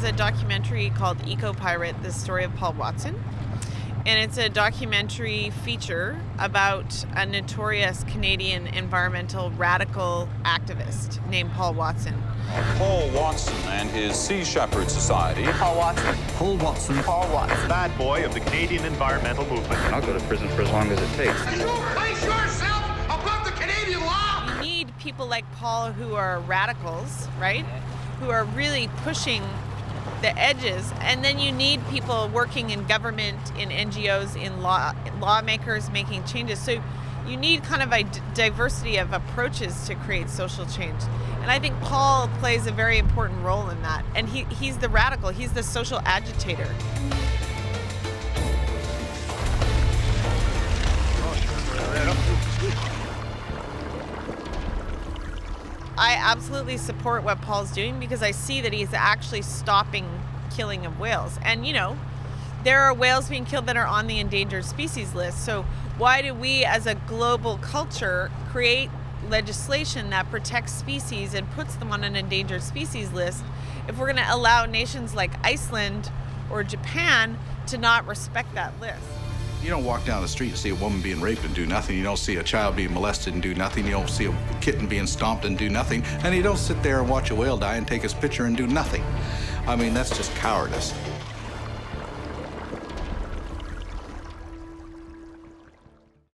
a documentary called Eco Pirate, the story of Paul Watson. And it's a documentary feature about a notorious Canadian environmental radical activist named Paul Watson. Paul Watson and his Sea Shepherd Society. Paul Watson. Paul Watson. Paul Watson. Bad boy of the Canadian environmental movement. I'll go to prison for as long as it takes. You place yourself above the Canadian law! You need people like Paul who are radicals, right? Who are really pushing the edges, and then you need people working in government, in NGOs, in lawmakers making changes. So you need kind of a diversity of approaches to create social change. And I think Paul plays a very important role in that. And he's the radical, he's the social agitator. I absolutely support what Paul's doing because I see that he's actually stopping killing of whales. And, you know, there are whales being killed that are on the endangered species list. So why do we as a global culture create legislation that protects species and puts them on an endangered species list if we're going to allow nations like Iceland or Japan to not respect that list? You don't walk down the street and see a woman being raped and do nothing. You don't see a child being molested and do nothing. You don't see a kitten being stomped and do nothing. And you don't sit there and watch a whale die and take his picture and do nothing. I mean, that's just cowardice.